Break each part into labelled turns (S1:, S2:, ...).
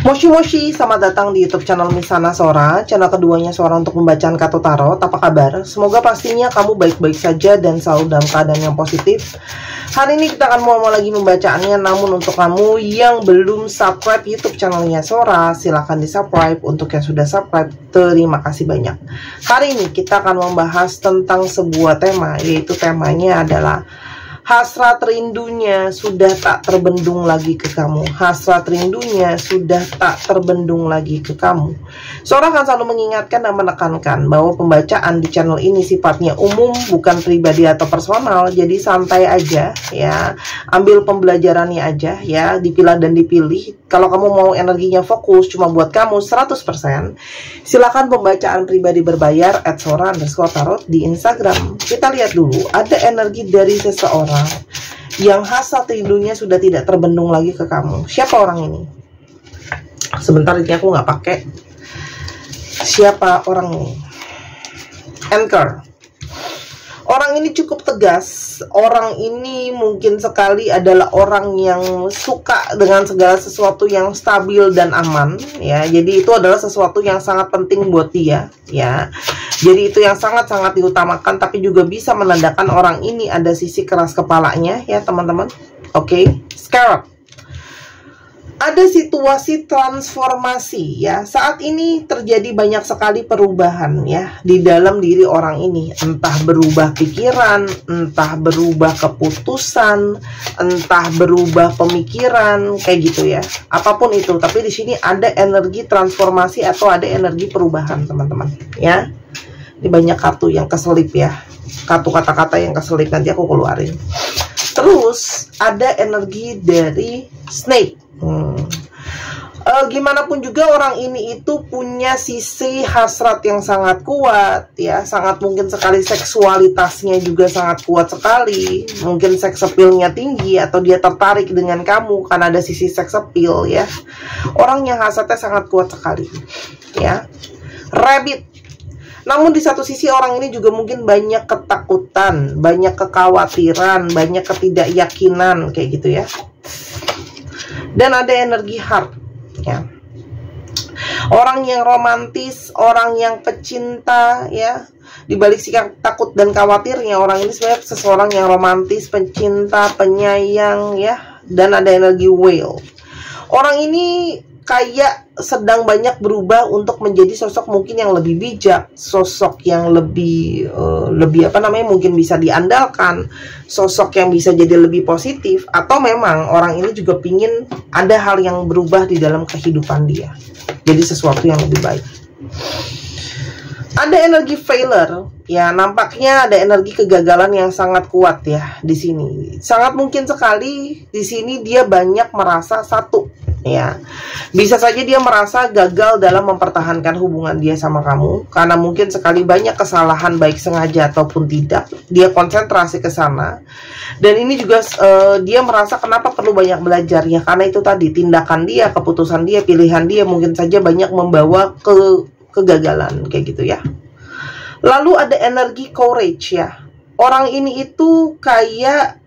S1: Moshi Moshi, selamat datang di YouTube channel Misana Sora, channel keduanya Sora untuk pembacaan kartu tarot. Apa kabar? Semoga pastinya kamu baik-baik saja dan selalu dalam keadaan yang positif. Hari ini kita akan mau lagi membacaannya, namun untuk kamu yang belum subscribe YouTube channelnya Sora, silahkan di subscribe. Untuk yang sudah subscribe, terima kasih banyak. Hari ini kita akan membahas tentang sebuah tema, yaitu temanya adalah hasrat rindunya sudah tak terbendung lagi ke kamu. Hasrat rindunya sudah tak terbendung lagi ke kamu. Sora akan selalu mengingatkan dan menekankan bahwa pembacaan di channel ini sifatnya umum, bukan pribadi atau personal. Jadi santai aja ya. Ambil pembelajarannya aja ya, dipilah dan dipilih. Kalau kamu mau energinya fokus cuma buat kamu 100%, silakan pembacaan pribadi berbayar @sora_tarot di Instagram. Kita lihat dulu, ada energi dari seseorang yang hasrat rindunya sudah tidak terbendung lagi ke kamu. Siapa orang ini? Sebentar, ini aku nggak pakai. Siapa orang ini? Anchor. Orang ini cukup tegas. Orang ini mungkin sekali adalah orang yang suka dengan segala sesuatu yang stabil dan aman ya. Jadi itu adalah sesuatu yang sangat penting buat dia ya. Jadi itu yang sangat-sangat diutamakan, tapi juga bisa menandakan orang ini ada sisi keras kepalanya ya teman-teman. Oke, Scarab. Ada situasi transformasi ya. Saat ini terjadi banyak sekali perubahan ya di dalam diri orang ini. Entah berubah pikiran, entah berubah keputusan, entah berubah pemikiran, kayak gitu ya. Apapun itu, tapi di sini ada energi transformasi atau ada energi perubahan, teman-teman ya. Ini banyak kartu yang keselip ya. Kartu kata-kata yang keselip, nanti aku keluarin. Terus ada energi dari Snake. Gimana pun juga orang ini itu punya sisi hasrat yang sangat kuat ya, sangat mungkin sekali seksualitasnya juga sangat kuat sekali, mungkin seks appeal-nya tinggi atau dia tertarik dengan kamu karena ada sisi seks appeal ya. Orang yang hasratnya sangat kuat sekali ya. Rabbit. Namun di satu sisi orang ini juga mungkin banyak ketakutan, banyak kekhawatiran, banyak ketidakyakinan kayak gitu ya. Dan ada energi heart ya. Orang yang romantis, orang yang pecinta ya. Di balik sikap takut dan khawatirnya, orang ini sebenarnya seseorang yang romantis, pencinta, penyayang ya. Dan ada energi whale. Orang ini kayak sedang banyak berubah untuk menjadi sosok mungkin yang lebih bijak, sosok yang lebih mungkin bisa diandalkan, sosok yang bisa jadi lebih positif, atau memang orang ini juga pingin ada hal yang berubah di dalam kehidupan dia, jadi sesuatu yang lebih baik. Ada energi failure ya, nampaknya ada energi kegagalan yang sangat kuat ya di sini. Sangat mungkin sekali di sini dia banyak merasa satu ya. Bisa saja dia merasa gagal dalam mempertahankan hubungan dia sama kamu karena mungkin sekali banyak kesalahan baik sengaja ataupun tidak. Dia konsentrasi ke sana. Dan ini juga dia merasa kenapa perlu banyak belajar ya, karena itu tadi tindakan dia, keputusan dia, pilihan dia mungkin saja banyak membawa ke kegagalan kayak gitu ya. Lalu ada energi courage ya. Orang ini itu kayak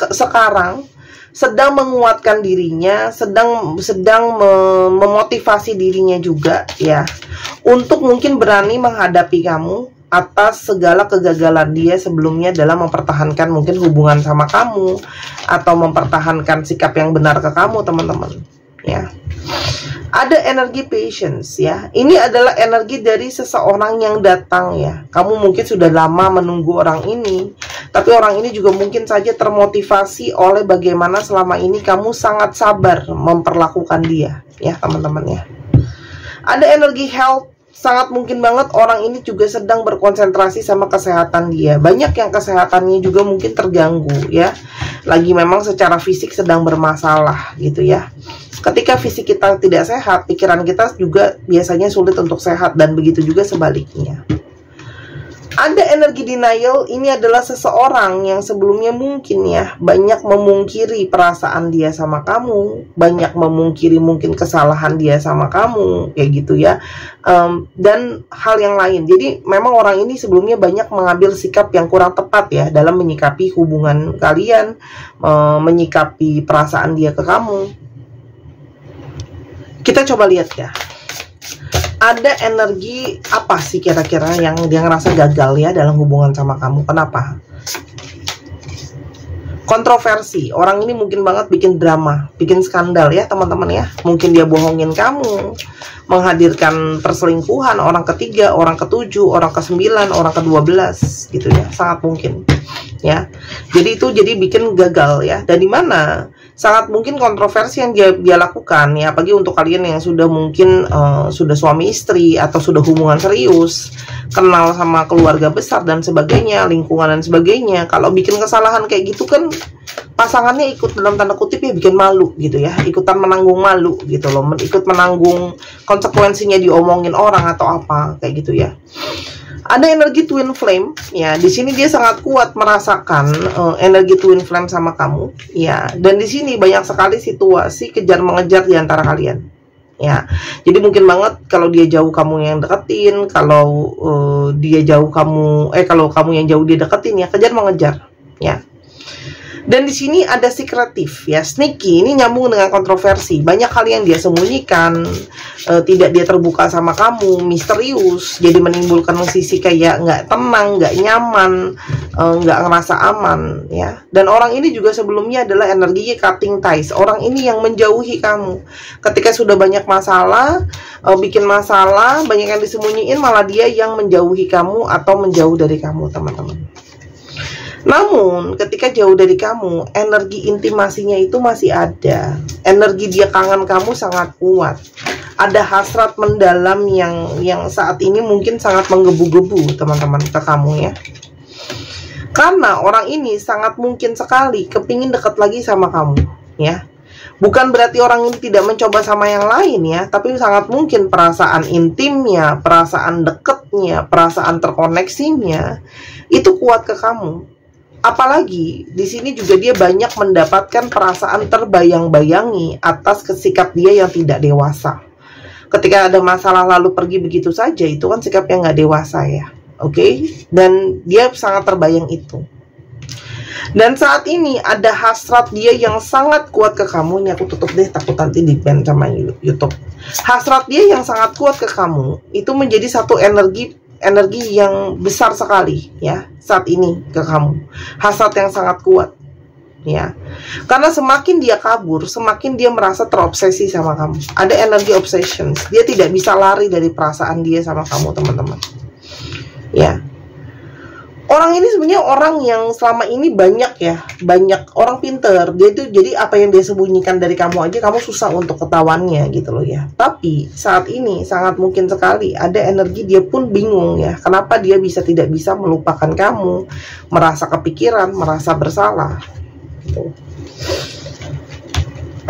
S1: sekarang sedang menguatkan dirinya, sedang memotivasi dirinya juga ya, untuk mungkin berani menghadapi kamu atas segala kegagalan dia sebelumnya dalam mempertahankan mungkin hubungan sama kamu atau mempertahankan sikap yang benar ke kamu, teman-teman ya. Ada energi patience ya. Ini adalah energi dari seseorang yang datang ya. Kamu mungkin sudah lama menunggu orang ini, tapi orang ini juga mungkin saja termotivasi oleh bagaimana selama ini kamu sangat sabar memperlakukan dia ya, teman-teman ya. Ada energi health. Sangat mungkin banget orang ini juga sedang berkonsentrasi sama kesehatan dia. Banyak yang kesehatannya juga mungkin terganggu ya. Lagi memang secara fisik sedang bermasalah gitu ya. Ketika fisik kita tidak sehat, pikiran kita juga biasanya sulit untuk sehat, dan begitu juga sebaliknya. Ada energi denial. Ini adalah seseorang yang sebelumnya mungkin ya banyak memungkiri perasaan dia sama kamu, banyak memungkiri mungkin kesalahan dia sama kamu kayak gitu ya, dan hal yang lain. Jadi memang orang ini sebelumnya banyak mengambil sikap yang kurang tepat ya dalam menyikapi hubungan kalian, menyikapi perasaan dia ke kamu. Kita coba lihat ya, ada energi apa sih kira-kira yang dia ngerasa gagal ya dalam hubungan sama kamu. Kenapa? Kontroversi. Orang ini mungkin banget bikin drama, bikin skandal ya teman-teman ya. Mungkin dia bohongin kamu, menghadirkan perselingkuhan orang ketiga, orang ketujuh, orang ke-9, orang ke-12 gitu ya. Sangat mungkin ya. Jadi itu jadi bikin gagal ya. Dan di mana sangat mungkin kontroversi yang dia lakukan ya, apalagi untuk kalian yang sudah mungkin sudah suami istri atau sudah hubungan serius, kenal sama keluarga besar dan sebagainya, lingkungan dan sebagainya. Kalau bikin kesalahan kayak gitu kan pasangannya ikut dalam tanda kutip ya bikin malu gitu ya, ikutan menanggung malu gitu loh, ikut menanggung konsekuensinya diomongin orang atau apa kayak gitu ya. Ada energi twin flame ya, di sini dia sangat kuat merasakan energi twin flame sama kamu ya, dan di sini banyak sekali situasi kejar mengejar di antara kalian ya. Jadi mungkin banget kalau dia jauh kamu yang deketin, kalau dia jauh kamu kalau kamu yang jauh dia deketin ya, kejar mengejar ya. Dan di sini ada secretive ya, sneaky, ini nyambung dengan kontroversi. Banyak hal yang dia sembunyikan, tidak dia terbuka sama kamu, misterius, jadi menimbulkan sisi kayak nggak tenang, nggak nyaman, nggak ngerasa aman ya. Dan orang ini juga sebelumnya adalah energinya cutting ties. Orang ini yang menjauhi kamu. Ketika sudah banyak masalah, bikin masalah, banyak yang disembunyiin, malah dia yang menjauhi kamu atau menjauh dari kamu teman-teman. Namun ketika jauh dari kamu, energi intimasinya itu masih ada. Energi dia kangen kamu sangat kuat. Ada hasrat mendalam yang saat ini mungkin sangat menggebu-gebu teman-teman ke kamu ya. Karena orang ini sangat mungkin sekali kepingin dekat lagi sama kamu ya. Bukan berarti orang ini tidak mencoba sama yang lain ya, tapi sangat mungkin perasaan intimnya, perasaan deketnya, perasaan terkoneksinya itu kuat ke kamu. Apalagi di sini juga dia banyak mendapatkan perasaan terbayang-bayangi atas sikap dia yang tidak dewasa. Ketika ada masalah lalu pergi begitu saja, itu kan sikap yang nggak dewasa ya. Oke? Dan dia sangat terbayang itu. Dan saat ini ada hasrat dia yang sangat kuat ke kamu. Ini aku tutup deh, takut nanti di-ban sama YouTube. Hasrat dia yang sangat kuat ke kamu itu menjadi satu energi yang besar sekali ya saat ini ke kamu. Hasrat yang sangat kuat ya. Karena semakin dia kabur, semakin dia merasa terobsesi sama kamu. Ada energi obsession. Dia tidak bisa lari dari perasaan dia sama kamu teman-teman ya. Orang ini sebenarnya orang yang selama ini banyak orang pinter. Dia itu jadi apa yang dia sembunyikan dari kamu aja kamu susah untuk ketahuannya gitu loh ya. Tapi saat ini sangat mungkin sekali ada energi dia pun bingung ya. Kenapa dia tidak bisa melupakan kamu, merasa kepikiran, merasa bersalah. Gitu.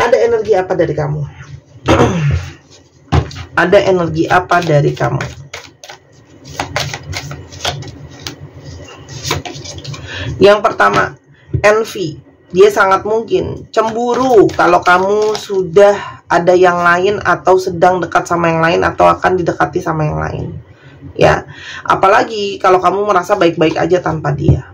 S1: Ada energi apa dari kamu? Ada energi apa dari kamu? Yang pertama, envy. Dia sangat mungkin cemburu kalau kamu sudah ada yang lain atau sedang dekat sama yang lain atau akan didekati sama yang lain. Ya, apalagi kalau kamu merasa baik-baik aja tanpa dia.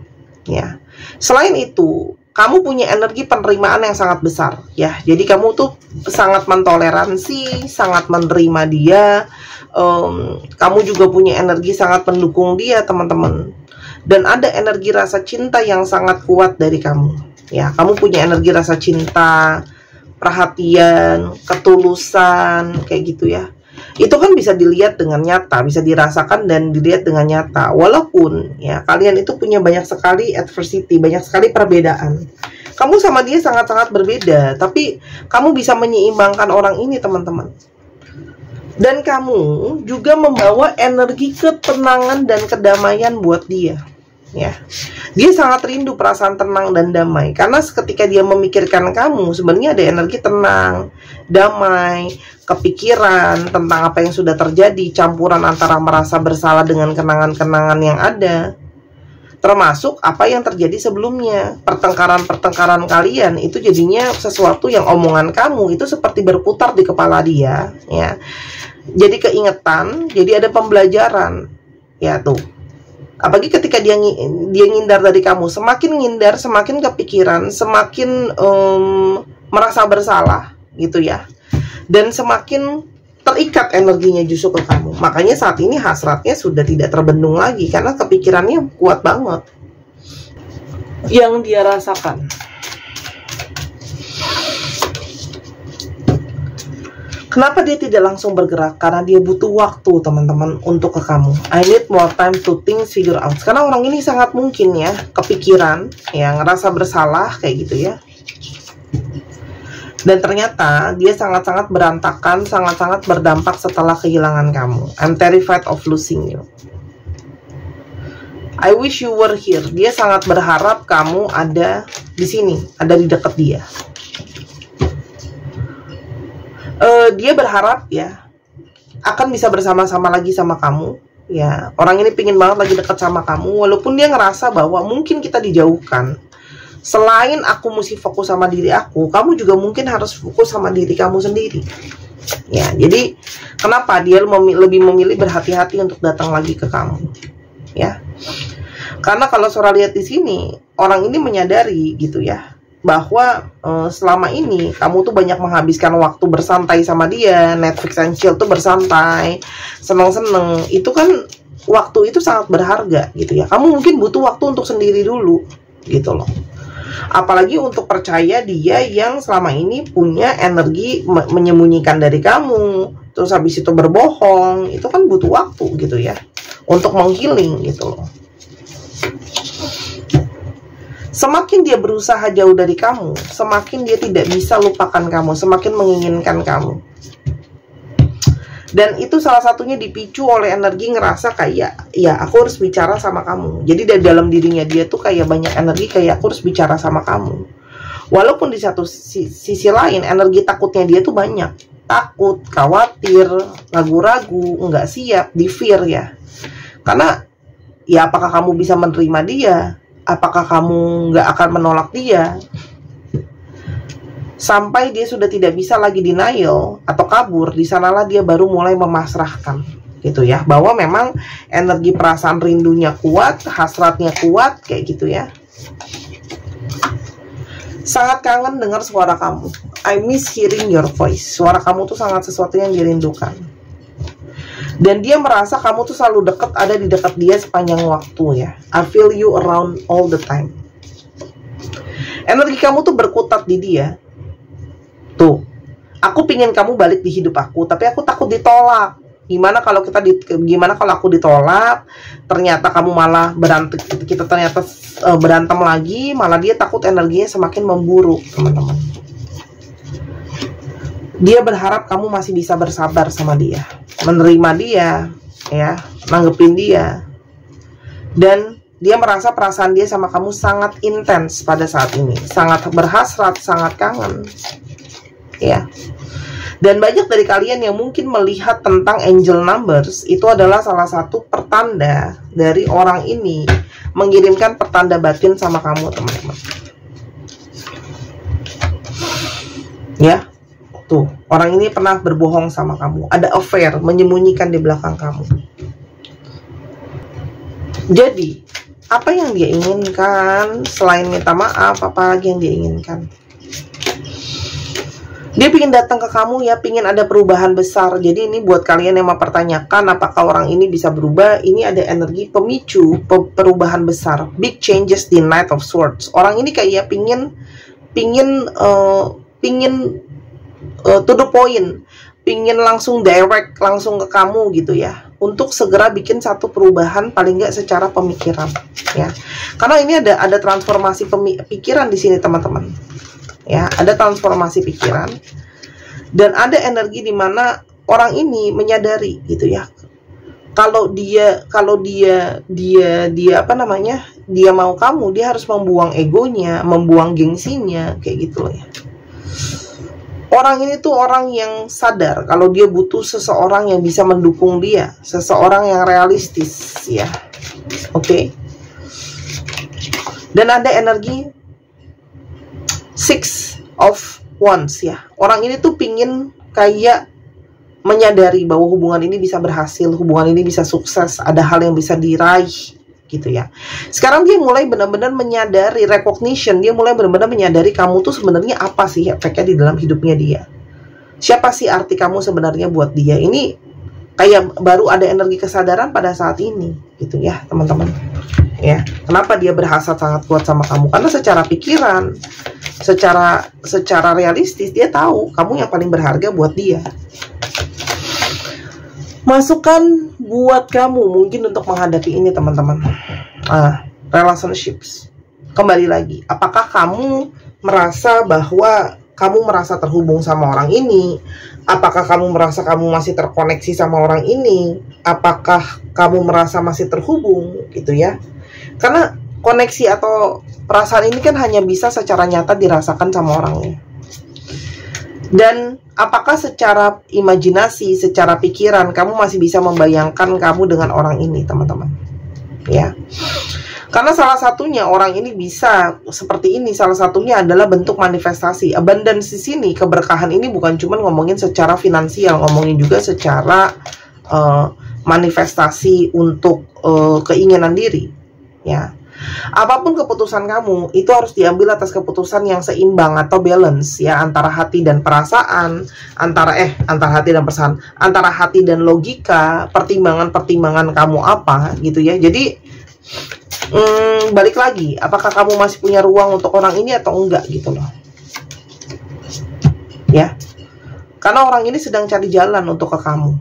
S1: Ya. Selain itu, kamu punya energi penerimaan yang sangat besar ya. Jadi kamu tuh sangat mentoleransi, sangat menerima dia. Kamu juga punya energi sangat mendukung dia, teman-teman. Dan ada energi rasa cinta yang sangat kuat dari kamu ya. Kamu punya energi rasa cinta, perhatian, ketulusan kayak gitu ya. Itu kan bisa dilihat dengan nyata, bisa dirasakan dan dilihat dengan nyata. Walaupun ya kalian itu punya banyak sekali adversity, banyak sekali perbedaan. Kamu sama dia sangat-sangat berbeda, tapi kamu bisa menyeimbangkan orang ini teman-teman. Dan kamu juga membawa energi ketenangan dan kedamaian buat dia ya. Dia sangat rindu perasaan tenang dan damai. Karena ketika dia memikirkan kamu, sebenarnya ada energi tenang, damai, kepikiran tentang apa yang sudah terjadi, campuran antara merasa bersalah dengan kenangan-kenangan yang ada. Termasuk apa yang terjadi sebelumnya. Pertengkaran-pertengkaran kalian itu jadinya sesuatu yang omongan kamu itu seperti berputar di kepala dia ya. Jadi keingetan, jadi ada pembelajaran ya tuh. Apalagi ketika dia ngindar dari kamu, semakin ngindar, semakin kepikiran, semakin merasa bersalah gitu ya. Dan semakin terikat energinya justru ke kamu. Makanya saat ini hasratnya sudah tidak terbendung lagi karena kepikirannya kuat banget yang dia rasakan. Kenapa dia tidak langsung bergerak? Karena dia butuh waktu, teman-teman, untuk ke kamu. I need more time to think, figure out. Karena orang ini sangat mungkin ya, kepikiran, ya, ngerasa bersalah, kayak gitu ya. Dan ternyata dia sangat-sangat berantakan, sangat-sangat berdampak setelah kehilangan kamu. I'm terrified of losing you. I wish you were here. Dia sangat berharap kamu ada di sini, ada di dekat dia. Dia berharap ya akan bisa bersama-sama lagi sama kamu. Ya, orang ini pingin banget lagi dekat sama kamu, walaupun dia ngerasa bahwa mungkin kita dijauhkan. Selain aku mesti fokus sama diri aku, kamu juga mungkin harus fokus sama diri kamu sendiri. Ya, jadi kenapa dia lebih memilih berhati-hati untuk datang lagi ke kamu? Ya, karena kalau Sora lihat di sini, orang ini menyadari gitu ya, bahwa selama ini kamu tuh banyak menghabiskan waktu bersantai sama dia, Netflix and chill tuh bersantai, seneng-seneng. Itu kan waktu itu sangat berharga gitu ya. Kamu mungkin butuh waktu untuk sendiri dulu gitu loh. Apalagi untuk percaya dia yang selama ini punya energi menyembunyikan dari kamu, terus habis itu berbohong, itu kan butuh waktu gitu ya untuk menghealing gitu loh. Semakin dia berusaha jauh dari kamu, semakin dia tidak bisa lupakan kamu, semakin menginginkan kamu. Dan itu salah satunya dipicu oleh energi ngerasa kayak, ya aku harus bicara sama kamu. Jadi dari dalam dirinya dia tuh kayak banyak energi kayak aku harus bicara sama kamu. Walaupun di satu sisi lain energi takutnya dia tuh banyak. Takut, khawatir, ragu-ragu, nggak siap, di fear ya. Karena ya apakah kamu bisa menerima dia? Apakah kamu nggak akan menolak dia? Sampai dia sudah tidak bisa lagi denial atau kabur, di sanalah dia baru mulai memasrahkan gitu ya, bahwa memang energi perasaan rindunya kuat, hasratnya kuat, kayak gitu ya. Sangat kangen dengar suara kamu. I miss hearing your voice. Suara kamu tuh sangat sesuatu yang dirindukan. Dan dia merasa kamu tuh selalu dekat, ada di dekat dia sepanjang waktu ya. I feel you around all the time. Energi kamu tuh berkutat di dia. Tuh, aku pingin kamu balik di hidup aku, tapi aku takut ditolak. Gimana kalau aku ditolak? Ternyata kamu malah berantem, kita ternyata berantem lagi, malah dia takut energinya semakin memburuk, teman-teman. Dia berharap kamu masih bisa bersabar sama dia, menerima dia, ya, nanggepin dia. Dan dia merasa perasaan dia sama kamu sangat intens pada saat ini, sangat berhasrat, sangat kangen. Ya. Dan banyak dari kalian yang mungkin melihat tentang angel numbers, itu adalah salah satu pertanda dari orang ini mengirimkan pertanda batin sama kamu, teman-teman. Ya. Tuh, orang ini pernah berbohong sama kamu, ada affair, menyembunyikan di belakang kamu. Jadi, apa yang dia inginkan selain minta maaf? Apa lagi yang dia inginkan? Dia pingin datang ke kamu ya, pingin ada perubahan besar. Jadi ini buat kalian yang mempertanyakan apakah orang ini bisa berubah, ini ada energi pemicu perubahan besar, big changes di Knight of Swords. Orang ini kayak pingin to the point, pingin langsung direct, langsung ke kamu gitu ya, untuk segera bikin satu perubahan, paling nggak secara pemikiran ya. Karena ini ada transformasi pikiran di sini, teman-teman. Ya, ada transformasi pikiran dan ada energi di mana orang ini menyadari gitu ya, kalau dia apa namanya, dia mau kamu, dia harus membuang egonya, membuang gengsinya, kayak gitu loh ya. Orang ini tuh orang yang sadar kalau dia butuh seseorang yang bisa mendukung dia, seseorang yang realistis ya. Oke. Dan ada energi Six of Wands ya. Orang ini tuh pingin kayak menyadari bahwa hubungan ini bisa berhasil, hubungan ini bisa sukses, ada hal yang bisa diraih gitu ya. Sekarang dia mulai benar-benar menyadari, recognition, dia mulai benar-benar menyadari kamu tuh sebenarnya apa sih efeknya di dalam hidupnya dia. Siapa sih arti kamu sebenarnya buat dia? Ini kayak baru ada energi kesadaran pada saat ini gitu ya teman-teman ya. Kenapa dia berhasrat sangat kuat sama kamu? Karena secara pikiran, secara realistis dia tahu kamu yang paling berharga buat dia. Masukan buat kamu mungkin untuk menghadapi ini teman-teman, relationships. Kembali lagi, apakah kamu merasa bahwa kamu merasa terhubung sama orang ini? Apakah kamu merasa kamu masih terkoneksi sama orang ini? Apakah kamu merasa masih terhubung gitu ya? Karena koneksi atau perasaan ini kan hanya bisa secara nyata dirasakan sama orangnya. Dan apakah secara imajinasi, secara pikiran kamu masih bisa membayangkan kamu dengan orang ini, teman-teman? Ya. Karena salah satunya orang ini bisa seperti ini, salah satunya adalah bentuk manifestasi. Abundance di sini, keberkahan ini bukan cuma ngomongin secara finansial, ngomongin juga secara manifestasi untuk keinginan diri. Ya, apapun keputusan kamu itu harus diambil atas keputusan yang seimbang atau balance ya, antara hati dan perasaan, antara hati dan logika, pertimbangan kamu apa gitu ya. Jadi balik lagi, apakah kamu masih punya ruang untuk orang ini atau enggak gitu loh ya. Karena orang ini sedang cari jalan untuk ke kamu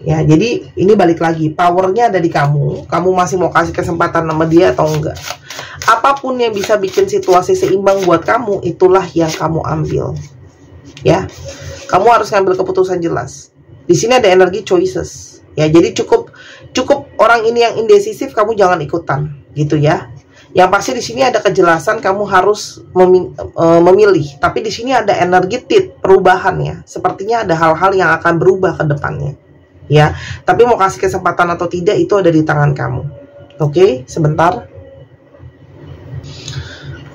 S1: ya. Jadi ini balik lagi, powernya ada di kamu. Kamu masih mau kasih kesempatan sama dia atau enggak? Apapun yang bisa bikin situasi seimbang buat kamu, itulah yang kamu ambil ya. Kamu harus ngambil keputusan jelas. Di sini ada energi choices ya. Jadi cukup orang ini yang indecisif, kamu jangan ikutan gitu ya. Yang pasti di sini ada kejelasan, kamu harus memilih. Tapi di sini ada energi perubahan ya. Sepertinya ada hal-hal yang akan berubah ke depannya ya. Tapi mau kasih kesempatan atau tidak itu ada di tangan kamu. Oke, sebentar.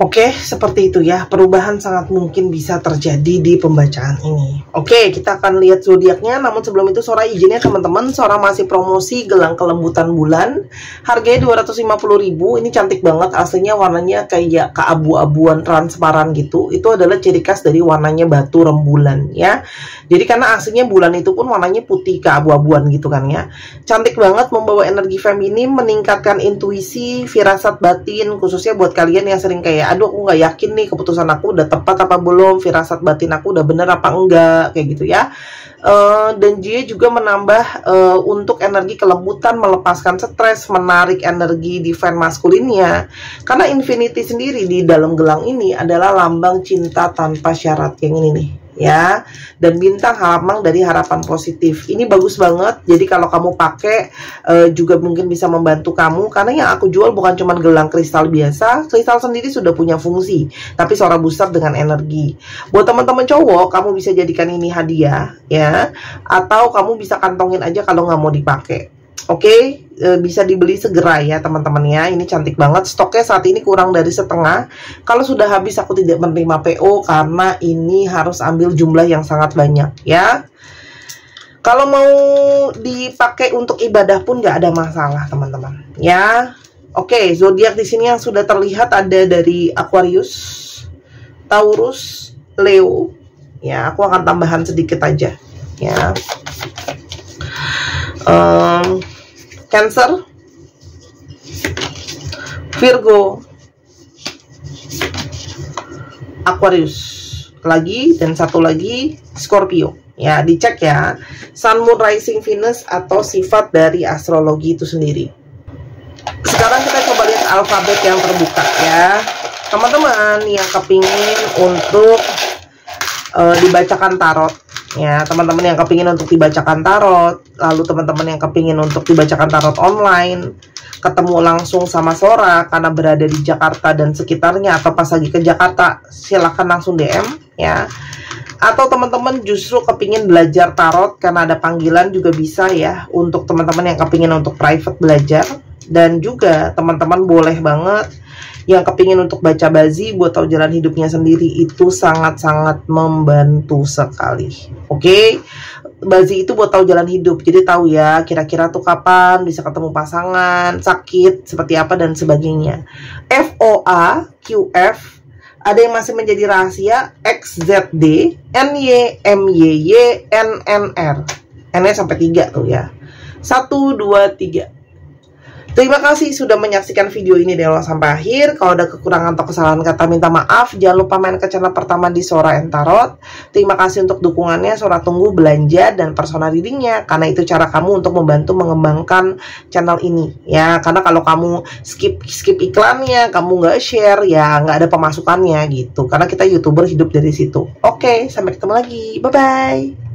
S1: Oke, seperti itu ya. Perubahan sangat mungkin bisa terjadi di pembacaan ini. Oke, kita akan lihat zodiaknya. Namun sebelum itu, Sora izinnya teman-teman, Sora masih promosi gelang kelembutan bulan. Harganya 250.000. Ini cantik banget. Aslinya warnanya kayak keabu-abuan transparan gitu. Itu adalah ciri khas dari warnanya batu rembulan ya. Jadi karena aslinya bulan itu pun warnanya putih keabu-abuan gitu kan ya. Cantik banget, membawa energi feminim, meningkatkan intuisi, firasat batin, khususnya buat kalian yang sering kayak, aduh aku nggak yakin nih keputusan aku udah tepat apa belum, firasat batin aku udah bener apa enggak, kayak gitu ya. Dan dia juga menambah untuk energi kelembutan, melepaskan stres, menarik energi divine maskulinnya. Karena infinity sendiri di dalam gelang ini adalah lambang cinta tanpa syarat, yang ini nih ya. Dan bintang lambang dari harapan positif. Ini bagus banget. Jadi kalau kamu pakai juga mungkin bisa membantu kamu. Karena yang aku jual bukan cuma gelang kristal biasa. Kristal sendiri sudah punya fungsi, tapi Sora booster dengan energi. Buat teman-teman cowok, kamu bisa jadikan ini hadiah ya. Atau kamu bisa kantongin aja kalau nggak mau dipakai. Oke, bisa dibeli segera ya teman-teman ya. Ini cantik banget. Stoknya saat ini kurang dari setengah. Kalau sudah habis aku tidak menerima PO karena ini harus ambil jumlah yang sangat banyak ya. Kalau mau dipakai untuk ibadah pun nggak ada masalah teman-teman ya. Oke, zodiak di sini yang sudah terlihat ada dari Aquarius, Taurus, Leo. Ya, aku akan tambahan sedikit aja ya. Cancer, Virgo, Aquarius lagi, dan satu lagi Scorpio ya. Dicek ya Sun, Moon, Rising, Venus atau sifat dari astrologi itu sendiri. Sekarang kita coba lihat alfabet yang terbuka ya teman-teman yang kepingin untuk dibacakan tarot ya. Teman-teman yang kepingin untuk dibacakan tarot, lalu teman-teman yang kepingin untuk dibacakan tarot online, ketemu langsung sama Sora karena berada di Jakarta dan sekitarnya, atau pas lagi ke Jakarta silahkan langsung DM ya. Atau teman-teman justru kepingin belajar tarot karena ada panggilan juga bisa ya, untuk teman-teman yang kepingin untuk private belajar. Dan juga teman-teman boleh banget yang kepingin untuk baca bazi buat tahu jalan hidupnya sendiri, itu sangat-sangat membantu sekali. Oke, bazi itu buat tahu jalan hidup, jadi tahu ya kira-kira tuh kapan bisa ketemu pasangan, sakit seperti apa dan sebagainya. FOA, QF, Ada yang masih menjadi rahasia, XZD, NY, MYY, NNR. N-nya sampai 3 tuh ya. 1, 2, 3. Terima kasih sudah menyaksikan video ini dari awal sampai akhir. Kalau ada kekurangan atau kesalahan kata, minta maaf. Jangan lupa main ke channel pertama di Sora and Tarot. Terima kasih untuk dukungannya. Sora tunggu belanja dan personal readingnya, karena itu cara kamu untuk membantu mengembangkan channel ini ya. Karena kalau kamu skip iklannya, kamu nggak share ya, nggak ada pemasukannya gitu. Karena kita YouTuber hidup dari situ. Oke, sampai ketemu lagi. Bye bye.